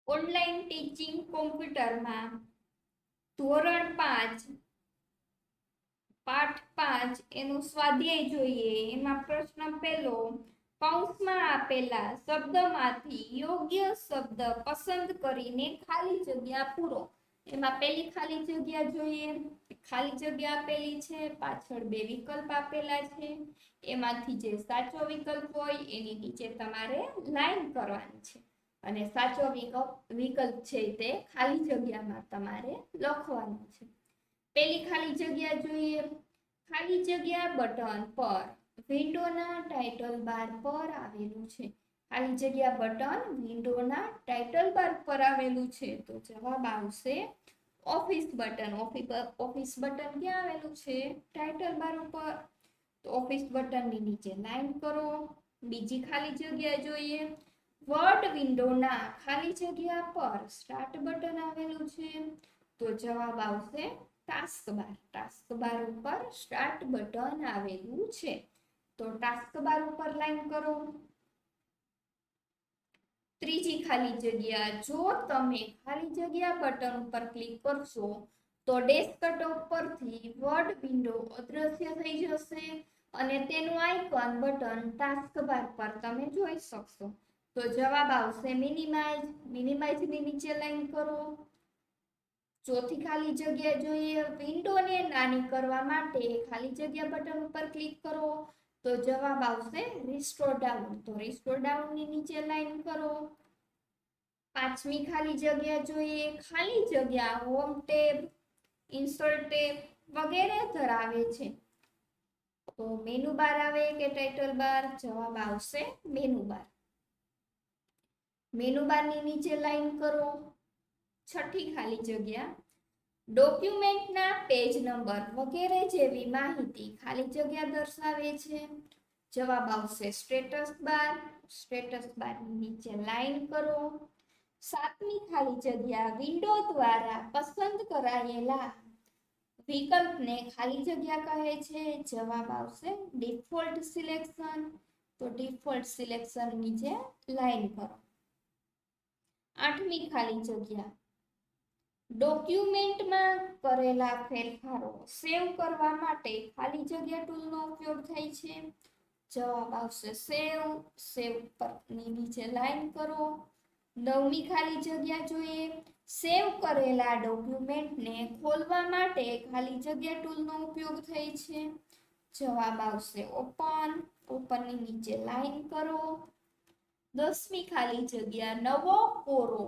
Online teaching કોમ્પ્યુટરમાં ધોરણ 5 પાઠ 5 એનું સ્વાધ્યાય જોઈએ. એમાં પ્રશ્ન પહેલો, કૌંસમાં આપેલા શબ્દમાંથી યોગ્ય શબ્દ પસંદ કરીને ખાલી જગ્યા પૂરો. એમાં પહેલી ખાલી જગ્યા જોઈએ. ખાલી જગ્યા આપેલી છે, પાછળ બે વિકલ્પ આપેલા છે. એમાંથી જે સાચો વિકલ્પ હોય એની નીચે તમારે લાઈન કરવાની છે અને સાચો વિકલ્પ છે તે ખાલી જગ્યામાં તમારે લખવાનું છે. પહેલી ખાલી જગ્યા જોઈએ. ખાલી જગ્યા બટન પર વિન્ડોના ટાઇટલ બાર પર આવેલું છે. ખાલી જગ્યા બટન વિન્ડોના ટાઇટલ બાર પર આવેલું છે તો જવાબ આવશે ઓફિસ બટન. ઓફિસ બટન ક્યાં આવેલું છે? ટાઇટલ બાર ઉપર. તો ઓફિસ બટનની નીચે લાઈન કરો. બીજી ખાલી જગ્યા જોઈએ. વર્ડ વિન્ડોના ખાલી જગ્યા પર સ્ટાર્ટ બટન આવેલું છે તો જવાબ આવશે ટાસ્ક બાર. ટાસ્ક બાર ઉપર સ્ટાર્ટ બટન આવેલું છે તો ટાસ્ક બાર ઉપર લાઈન કરો. ત્રીજી ખાલી જગ્યા, જો તમે ખાલી જગ્યા બટન ઉપર ક્લિક કરશો તો ડેસ્કટોપ પરથી વર્ડ વિન્ડો અદ્રશ્ય થઈ જશે અને તેનું આઇકન બટન ટાસ્ક બાર પર તમે જોઈ શકશો. તો જવાબ આવશે મિનિમાઇઝ. મિનિમાઇઝની નીચે લાઈન કરો. ચોથી ખાલી જગ્યા જોઈએ. વિન્ડોને નાની કરવા માટે ખાલી જગ્યા બટન ઉપર ક્લિક કરો તો જવાબ આવશે રિસ્ટોર ડાઉન. તો રિસ્ટોર ડાઉનની નીચે લાઈન કરો. પાંચમી ખાલી જગ્યા જોઈએ. ખાલી જગ્યા હોમ ટેબ, ઇન્સર્ટ ટેબ વગેરે ધરાવે છે તો મેનુ બાર આવે કે ટાઇટલ બાર? જવાબ આવશે મેનુ બાર. મેનુ બારની નીચે લાઈન કરો. છઠ્ઠી ખાલી જગ્યા, ડોક્યુમેન્ટના પેજ નંબર વગેરે જેવી માહિતી ખાલી જગ્યા દર્શાવે છે. જવાબ આવશે સ્ટેટસ બાર. સ્ટેટસ બારની નીચે લાઈન કરો. સાતમી ખાલી જગ્યા, વિન્ડો દ્વારા પસંદ કરાયેલા વિકલ્પને ખાલી જગ્યા કહે છે. જવાબ આવશે ડિફોલ્ટ સિલેક્શન. તો ડિફોલ્ટ સિલેક્શન નીચે લાઈન કરો. આઠમી ખાલી જગ્યા, ડોક્યુમેન્ટમાં કરેલા ફેરફારો સેવ કરવા માટે ખાલી જગ્યા ટૂલનો ઉપયોગ થાય છે. જવાબ આવશે સેવ. સેવ પરની નીચે લાઈન કરો. નવમી ખાલી જગ્યા જોઈએ. સેવ કરેલા ડોક્યુમેન્ટને ખોલવા માટે ખાલી જગ્યા ટૂલનો ઉપયોગ થાય છે. જવાબ આવશે ઓપન. ઓપનની નીચે લાઈન કરો. 10મી ખાલી જગ્યા, નવો કોરો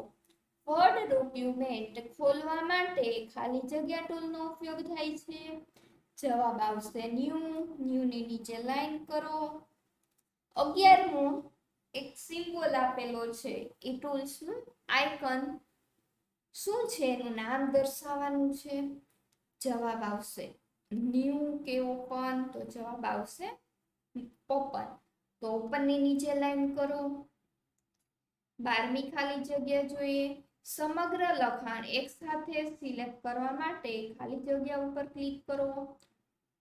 વર્ડ ડોક્યુમેન્ટ ખોલવા માટે ખાલી જગ્યા ટૂલનો ઉપયોગ થાય છે. જવાબ આવશે ન્યૂ. ન્યૂની નીચે લાઈન કરો. 11મો એક સિમ્બોલ આપેલો છે એ ટૂલ્સનું આઇકન શું છે એનું નામ દર્શાવવાનું છે. જવાબ આવશે ન્યૂ કે ઓપન? તો જવાબ આવશે ઓપન. તો ઓપનની નીચે લાઈન કરો. 12મી ખાલી જગ્યા જોઈએ. સમગ્ર લખાણ એકસાથે સિલેક્ટ કરવા માટે ખાલી જગ્યા ઉપર ક્લિક કરો.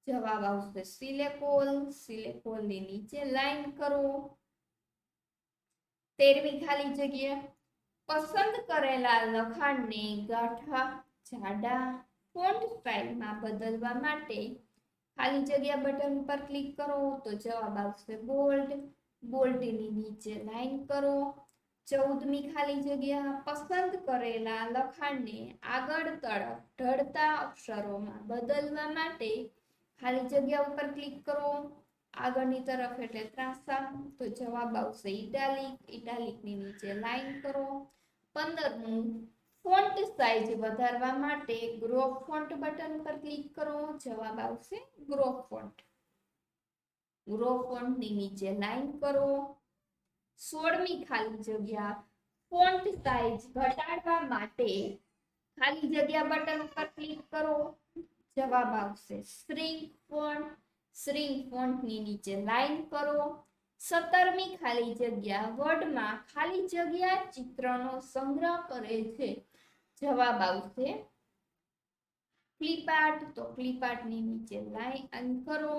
જવાબ આવશે સિલેક્ટ ઓલ. સિલેક્ટ ઓલની નીચે લાઈન કરો. 13મી ખાલી જગ્યા, પસંદ કરેલા લખાણને ગાઢા, જાડા, ફોન્ટ સ્ટાઇલમાં બદલવા માટે ખાલી જગ્યા બટન પર ક્લિક કરો તો જવાબ આવશે બોલ્ડ. બોલ્ડની નીચે લાઈન કરો. 14મી ખાલી જગ્યા, પસંદ કરેલા લખાણને આગળ તરફ ઢળતા અક્ષરોમાં બદલવા માટે ખાલી જગ્યા ઉપર ક્લિક કરો. આગળની તરફ એટલે ત્રાંસા તો જવાબ આવશે ઇટાલિક. ઇટાલિકની નીચે લાઈન કરો. 15મું, ફોન્ટ સાઇઝ વધારવા માટે ગ્રો ફોન્ટ બટન પર ક્લિક કરો. જવાબ આવશે ગ્રો ફોન્ટ. ગ્રો ફોન્ટની નીચે લાઈન કરો. 16મી ખાલી જગ્યા, ફોન્ટ સાઇઝ ઘટાડવા માટે ખાલી જગ્યા બટન પર ક્લિક કરો. જવાબ આવશે શ્રિંક ફોન્ટ. શ્રિંક ફોન્ટની નીચે લાઈન કરો. 17મી ખાલી જગ્યા, વર્ડમાં ખાલી જગ્યા ચિત્રનો સંગ્રહ કરે છે. જવાબ આવશે ક્લિપઆર્ટ. તો ક્લિપઆર્ટની નીચે લાઈન કરો.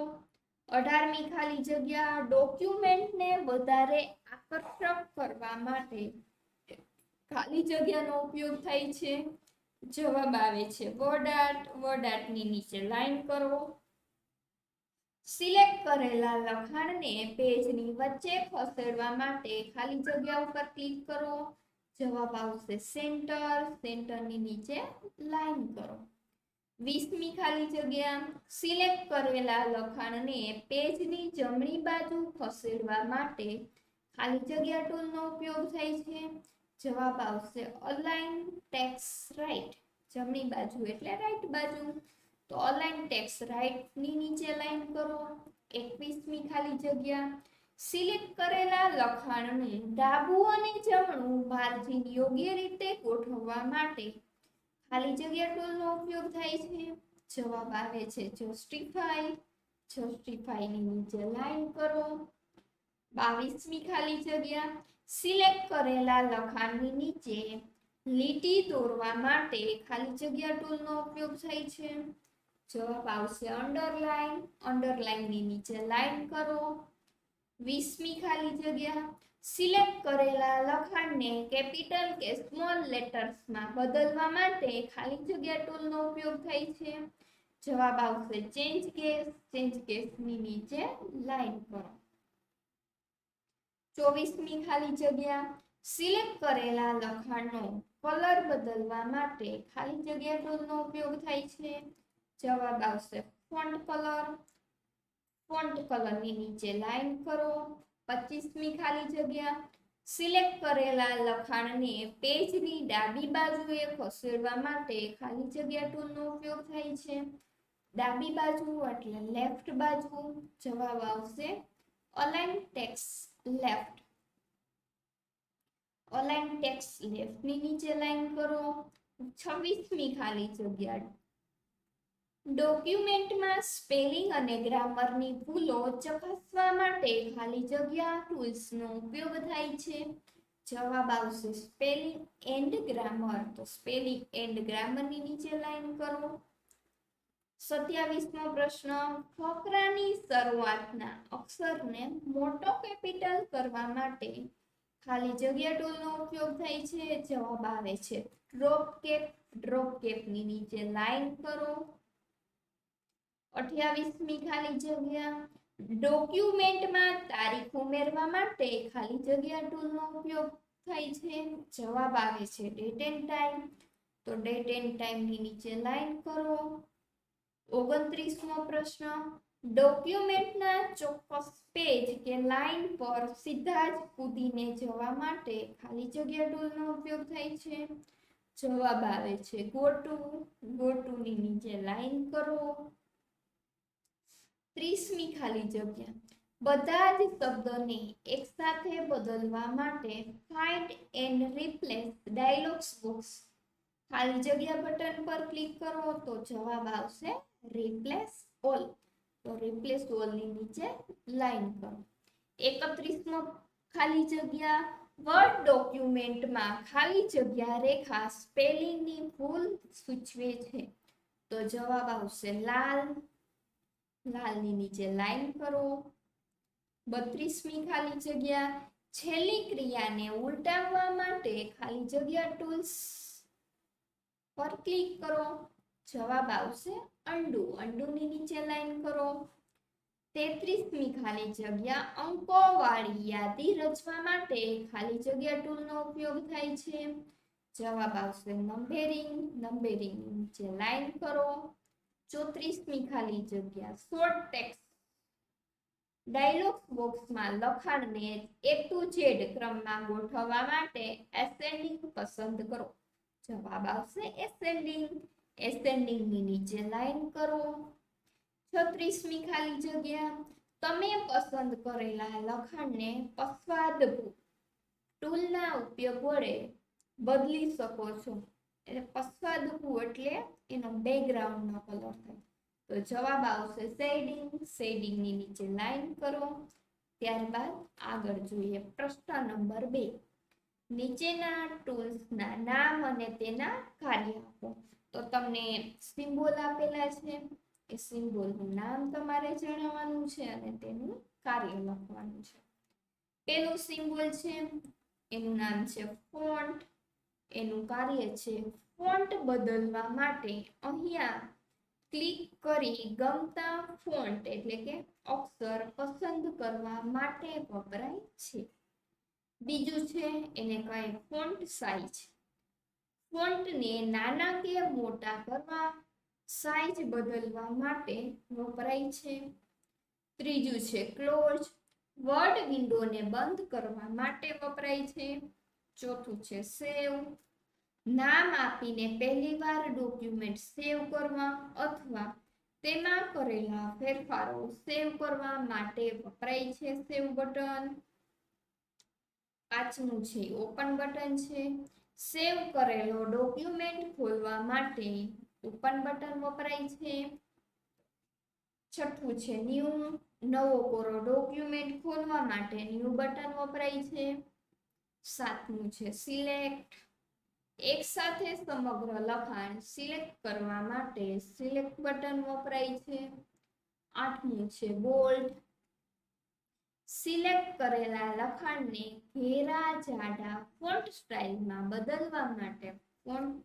18મી ખાલી જગ્યા, ડોક્યુમેન્ટને વધારે આકર્ષક કરવા માટે ખાલી જગ્યાનો ઉપયોગ થાય છે? જવાબ આવે છે વર્ડ આર્ટ. વર્ડ આર્ટની નીચે લાઈન કરો. સિલેક્ટ કરેલા લખાણને પેજની વચ્ચે ખસેડવા માટે ખાલી જગ્યા ઉપર ક્લિક કરો. જવાબ આવશે સેન્ટર. સેન્ટરની નીચે લાઈન કરો. 20મી ખાલી જગ્યા. સિલેક્ટ કરેલા લખાણને પેજની જમણી બાજુ ખસેડવા માટે ખાલી જગ્યા ટૂલનો ઉપયોગ થાય છે? જવાબ આવશે અલાઇન ટેક્સ્ટ રાઇટ. જમણી બાજુ એટલે રાઈટ બાજુ. તો અલાઇન ટેક્સ્ટ રાઇટની નીચે લાઈન કરો. 21મી ખાલી જગ્યા. સિલેક્ટ કરેલા લખાણને ડાબું અને જમણું માર્જિન યોગ્ય રીતે ગોઠવવા માટે ખાલી જગ્યા ટૂલનો ઉપયોગ થાય છે? જવાબ આવે છે જસ્ટિફાઈ. જસ્ટિફાઈની નીચે લાઈન કરો. 22મી ખાલી જગ્યા. સિલેક્ટ કરેલા લખાણની નીચે લીટી દોરવા માટે ખાલી જગ્યા ટૂલનો ઉપયોગ થાય છે? જવાબ આવશે અંડરલાઈન. અંડરલાઈનની નીચે લાઈન કરો. 20મી ખાલી જગ્યા. સિલેક્ટ કરેલા લખાણને કેપિટલ કે સ્મોલ લેટર્સમાં બદલવા માટે ખાલી જગ્યા ટૂલનો ઉપયોગ થાય છે? જવાબ આવશે ચેન્જ કેસ. ચેન્જ કેસની નીચે લાઈન કરો. 24મી ખાલી જગ્યા. સિલેક્ટ કરેલા લખાણનો કલર બદલવા માટે ખાલી જગ્યા ટૂલનો ઉપયોગ થાય છે? જવાબ આવશે ફોન્ટ કલર. ફોન્ટ કલરની નીચે લાઈન કરો. 25મી ખાલી જગ્યા. સિલેક્ટ કરેલા લખાણને પેજની ડાબી બાજુએ ખસેડવા માટે ખાલી જગ્યા ટૂલનો ઉપયોગ થાય છે? ડાબી બાજુ એટલે લેફ્ટ બાજુ. જવાબ આવશે align text left. Align text લેફ્ટની નીચે લાઈન કરો. 26મી ખાલી જગ્યા. ડોક્યુમેન્ટમાં સ્પેલિંગ અને ગ્રામરની ભૂલો ચકાસવા માટે ખાલી જગ્યા ટૂલ્સનો ઉપયોગ થાય છે? જવાબ આવશે સ્પેલિંગ એન્ડ ગ્રામર. તો સ્પેલિંગ એન્ડ ગ્રામરની નીચે લાઈન કરો. 27મો પ્રશ્ન. ફકરાની શરૂઆતના અક્ષરને મોટો કેપિટલ કરવા માટે ખાલી જગ્યા ટૂલનો ઉપયોગ થાય છે? જવાબ આવે છે ડ્રોપ કેપ. ડ્રોપ કેપની નીચે લાઈન કરો. 28મી ખાલી જગ્યા. ડોક્યુમેન્ટમાં તારીખ ઉમેરવા માટે ખાલી જગ્યા ટૂલનો ઉપયોગ થાય છે? જવાબ આવે છે ડેટ એન્ડ ટાઈમ. તો ડેટ એન્ડ ટાઈમની નીચે લાઈન કરો. 29મો પ્રશ્ન. ડોક્યુમેન્ટના ચોક્કસ પેજ કે લાઈન પર સીધા જ કૂદીને જવા માટે ખાલી જગ્યા ટૂલનો ઉપયોગ થાય છે? જવાબ આવે છે ગો ટુ. ગો ટુની નીચે લાઈન કરો. 30મી ખાલી જગ્યા. બધા જ શબ્દોને એકસાથે બદલવા માટે find and replace dialogues box ખાલી જગ્યા બટન પર ક્લિક કરો. તો જવાબ આવશે રિપ્લેસ ઓલ. તો રિપ્લેસ ઓલની નીચે લાઈન કરો. 31મો ખાલી જગ્યા. વર્ડ ડોક્યુમેન્ટમાં ખાલી જગ્યા રેખા સ્પેલિંગની ભૂલ સૂચવે છે? તો જવાબ આવશે લાલ. લાલની નીચે લાઈન કરો. 32મી ખાલી જગ્યા. છેલ્લી ક્રિયાને ઉલટાવવા માટે ખાલી જગ્યા ટૂલ્સ પર ક્લિક કરો. જવાબ આવશે અન્ડુ. અન્ડુની નીચે લાઈન કરો. 33મી ખાલી જગ્યા. અંકોવાળી યાદી રચવા માટે ખાલી જગ્યા ટૂલનો ઉપયોગ થાય છે? જવાબ આવશે નંબરિંગ. નંબરિંગની નીચે લાઈન કરો. 34મી ખાલી જગ્યા. શોર્ટ ટેક્સ્ટ ડાયલોગ બોક્સમાં લખાણને A to Z ક્રમમાં ગોઠવવા માટે એસેન્ડિંગ પસંદ કરો. જવાબ આવશે એસેન્ડિંગ. એસેન્ડિંગની નીચે લાઈન કરો. 36મી ખાલી જગ્યા. તમે પસંદ કરેલા લખાણને પશ્ચાદભૂ ટૂલના ઉપયોગ વડે બદલી શકો છો. એટલે પશ્ચાદભૂ એટલે એનો બેકગ્રાઉન્ડનો કલર થાય. તો જવાબ આવશે શેડિંગ. શેડિંગની નીચે લાઈન કરો. ત્યારબાદ આગળ જોઈએ પ્રશ્ન નંબર 2. નીચેના ટૂલ્સના નામ અને તેના કાર્ય આપો. તો તમને સિમ્બોલ આપેલા છે. એ સિમ્બોલનું નામ તમારે જણાવવાનું છે અને તેનું કાર્ય લખવાનું છે. પેલું સિમ્બોલ છે એનું નામ છે ફોન્ટ. એનું કાર્ય છે ફોન્ટ બદલવા માટે અહીંયા ક્લિક કરી ગમતા ફોન્ટ એટલે કે અક્ષર પસંદ કરવા માટે વપરાય છે. બીજું છે એને કહે ફોન્ટ સાઇઝ. ફોન્ટને નાના કે મોટા કરવા, સાઇઝ બદલવા માટે વપરાય છે. ત્રીજું છે ક્લોઝ. વર્ડ વિન્ડોને બંધ કરવા માટે વપરાય છે. ચોથું છે સેવ. નામ આપીને પહેલીવાર ડોક્યુમેન્ટ સેવ કરવા અથવા તેમાં કરેલા ફેરફારો સેવ કરવા માટે વપરાય છે સેવ બટન. પાંચમું છે ઓપન બટન છે. સેવ કરેલો ડોક્યુમેન્ટ ખોલવા માટે ઓપન બટન વપરાય છે. છઠ્ઠું છે ન્યૂ. નવો કોરો ડોક્યુમેન્ટ ખોલવા માટે ન્યૂ બટન વપરાય છે. સાતમું છે સિલેક્ટ. એક સાથે સમગ્ર લખાણ સિલેક્ટ કરવા માટે સિલેક્ટ બટન વપરાય છે. આઠમું છે બોલ્ડ. સિલેક્ટ કરેલા લખાણને ઘેરા જાડા ફોન્ટ સ્ટાઇલમાં બદલવા માટે ફોન્ટ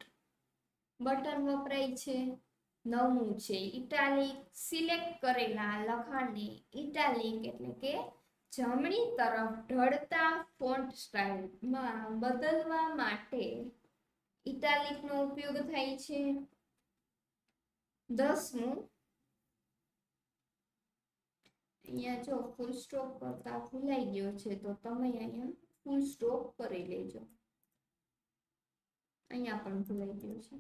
બટન વપરાય છે. નવમું છે ઇટાલિક. સિલેક્ટ કરેલા લખાણને ઇટાલિક એટલે કે જમણી તરફ ઢળતા ફોન્ટ સ્ટાઇલમાં બદલવા માટે ઇટાલિકનો ઉપયોગ થાય છે. 10મું અહીંયા જો ફૂલ સ્ટોપ કરતા ભૂલાઈ ગયો છે તો તમે અહીંયા ફૂલ સ્ટોપ કરી લેજો. અહીંયા પણ ભૂલાઈ ગયો છે.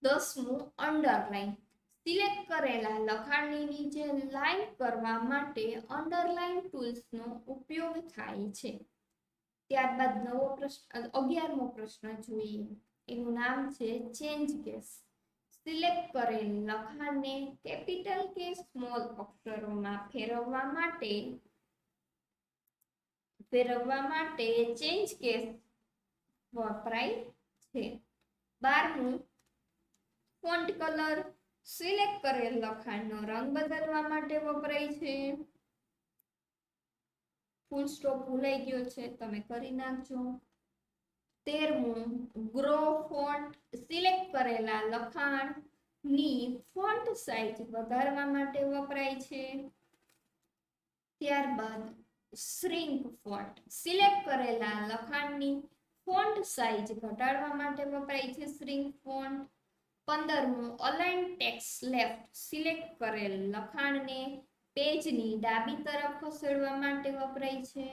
10મું અંડરલાઇન. સિલેક્ટ કરેલા લખાણની નીચે લાઈન કરવા માટે અંડરલાઇન ટૂલ્સનો ઉપયોગ થાય છે. ત્યારબાદ 11મો પ્રશ્ન જોઈએ. એનું નામ છે ચેન્જ કેસ. સિલેક્ટ કરેલ લખાણને કેપિટલ કે સ્મોલ અક્ષરોમાં ફેરવવા માટે ચેન્જ કેસ વપરાય છે. 12મું ફોન્ટ કલર. સિલેક્ટ કરેલ લખાણનો રંગ બદલવા માટે વપરાય છે. ફૂલ સ્ટોપ ભૂલાઈ ગયો છે તમે કરી નાખજો. 13મું ગ્રો ફોન્ટ. સિલેક્ટ કરેલા લખાણની ફોન્ટ સાઇઝ વધારવા માટે વપરાય છે. ત્યારબાદ શ્રિંક ફોન્ટ. સિલેક્ટ કરેલા લખાણની ફોન્ટ સાઇઝ ઘટાડવા માટે વપરાય છે શ્રિંક ફોન્ટ. 15મું અલાઇન ટેક્સ્ટ લેફ્ટ. સિલેક્ટ કરેલ લખાણને પેજની ડાબી તરફ ખસેડવા માટે વપરાય છે.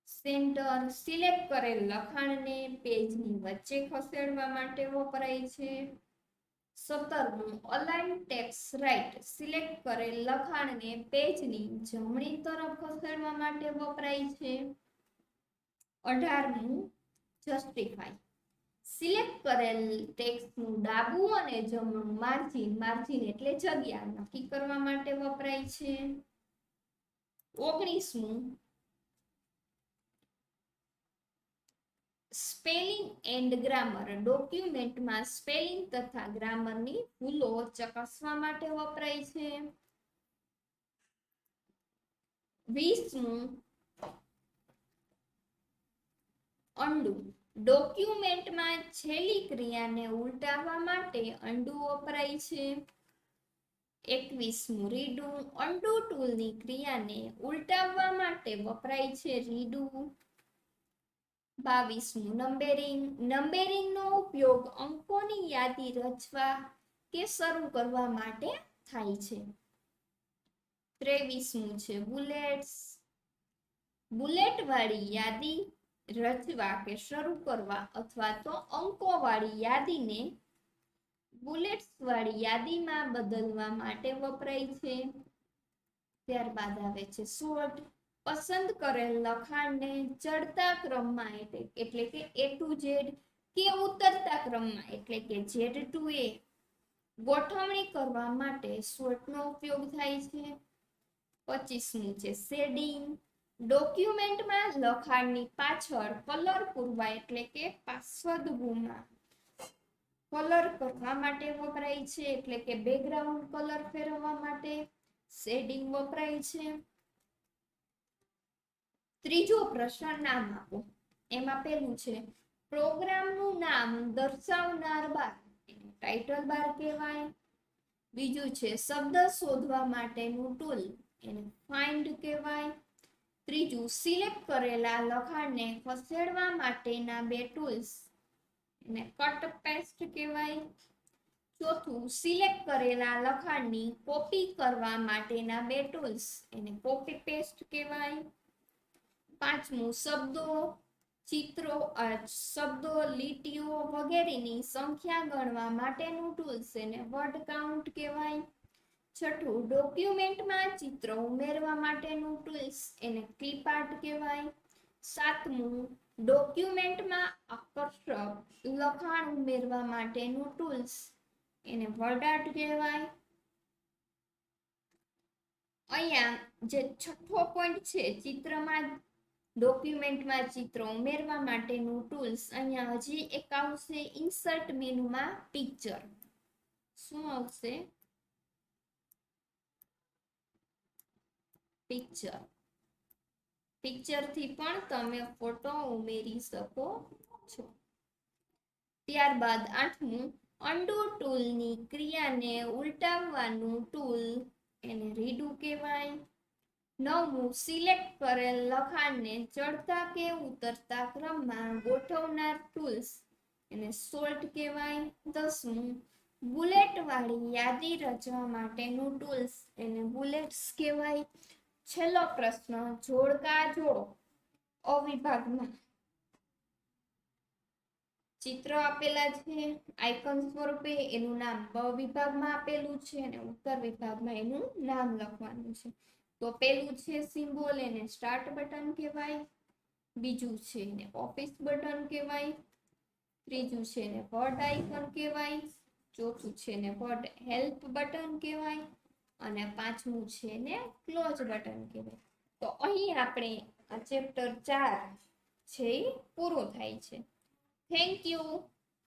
સેન્ટર. સિલેક્ટ કરેલ લખાણને પેજની વચ્ચે ખસેડવા માટે વપરાય છે. 17મું અલાઇન ટેક્સ્ટ રાઇટ. સિલેક્ટ કરેલ લખાણને પેજની જમણી તરફ ખસેડવા માટે વપરાય છે. 18મું જસ્ટિફાય. સિલેક્ટ કરેલ ટેક્સ્ટનું ડાબું અને જમણું માર્જિન એટલે જગ્યા નક્કી કરવા માટે વપરાય છે. 19મું સ્પેલિંગ એન્ડ ગ્રામર. ડોક્યુમેન્ટમાં સ્પેલિંગ તથા ગ્રામરની ભૂલો ચકાસવા માટે વપરાય છે. 20મું અન્ડુ. ડોક્યુમેન્ટમાં છેલ્લી ક્રિયાને ઉલટાવવા માટે અન્ડુ વપરાય છે. 21મું રીડુ. અન્ડુ ટૂલની ક્રિયાને ઉલટાવવા માટે વપરાય છે રીડુ. 22મું નંબરિંગ. નંબરિંગનો ઉપયોગ અંકોની યાદી રચવા કે શરૂ કરવા માટે થાય છે. 23મું છે બુલેટ્સ. બુલેટ વાળી યાદી રચવા કે શરૂ કરવા અથવા તો અંકોવાળી યાદીને બુલેટ્સ વાળી યાદીમાં બદલવા માટે વપરાય છે. ત્યારબાદ આવે છે સોર્ટ. પસંદ કરેલ લખાણને ચડતા ક્રમમાં એટલે કે A to Z કે ઉતરતા ક્રમમાં એટલે કે Z to A ગોઠવણી કરવા માટે સોર્ટનો ઉપયોગ થાય છે. 25મું છે શેડિંગ. ડોક્યુમેન્ટમાં લખાણની પાછળ કલર પૂરવા એટલે કે પાર્શ્વભૂમિમાં કલર કરવા માટે વપરાય છે એટલે કે બેકગ્રાઉન્ડ કલર ફેરવવા માટે શેડિંગ વપરાય છે. ત્રીજો પ્રશ્ન નામ આપો. એમાં પેલું છે પ્રોગ્રામનું નામ દર્શાવનાર બાર એને ટાઇટલ બાર કહેવાય. બીજું છે શબ્દ શોધવા માટેનું ટૂલ એને ફાઇન્ડ કહેવાય. ત્રીજું સિલેક્ટ કરેલા લખાણને ખસેડવા માટેના બે ટૂલ્સ એને કટ પેસ્ટ કહેવાય. ચોથું સિલેક્ટ કરેલા લખાણની કોપી કરવા માટેના બે ટૂલ્સ એને કોપી પેસ્ટ કહેવાય. પાંચમું શબ્દો લીટીઓ વગેરેની સંખ્યા ગણવા માટેનું ટૂલ્સ એને વર્ડ કાઉન્ટ કહેવાય. છઠ્ઠું ડોક્યુમેન્ટમાં ચિત્રો ઉમેરવા માટેનું ટૂલ્સ એને ક્લિપ આર્ટ કહેવાય. સાતમું ડોક્યુમેન્ટમાં આકર્ષક લખાણ ઉમેરવા માટેનું ટૂલ્સ એને વર્ડ આર્ટ કહેવાય. અહીંયા જે છઠ્ઠો પોઈન્ટ છે ચિત્રમાં ડોક્યુમેન્ટમાં ચિત્રો ઉમેરવા માટેનું ટૂલ્સ, અહીંયા હજી એક આવશે ઇન્સર્ટ મેનુમાં પિક્ચર. શું આવશે? પિક્ચર. પિક્ચરથી પણ તમે ફોટો ઉમેરી શકો છો. ત્યારબાદ આઠમું અન્ડુ ટૂલની ક્રિયાને ઉલટાવવાનું ટૂલ એને રીડુ કહેવાય. નવમું સિલેક્ટ કરેલ લખાણને ચડતા કે ઉતરતા ક્રમમાં ગોઠવનાર ટૂલ્સ એને સોર્ટ કહેવાય. દસમું બુલેટ વાળી યાદી રચવા માટેનું ટૂલ્સ એને બુલેટ્સ કહેવાય. છેલ્લો પ્રશ્ન જોડકા જોડો. અવિભાગમાં ચિત્ર આપેલા છે આઇકન સ્વરૂપે, એનું નામ બ વિભાગમાં આપેલું છે અને ઉત્તર વિભાગમાં એનું નામ લખવાનું છે. તો પેલું છે સિમ્બોલ એને સ્ટાર્ટ બટન કહેવાય. બીજું છે એને ઓફિસ બટન કહેવાય. ત્રીજું છે એને વર્ડ આઇકન કહેવાય. ચોથું છે એને વર્ડ હેલ્પ બટન કહેવાય અને પાંચમું છે એને ક્લોઝ બટન કહેવાય. તો અહીં આપણે આ ચેપ્ટર 4 છે એ પૂરો થાય છે. Thank you.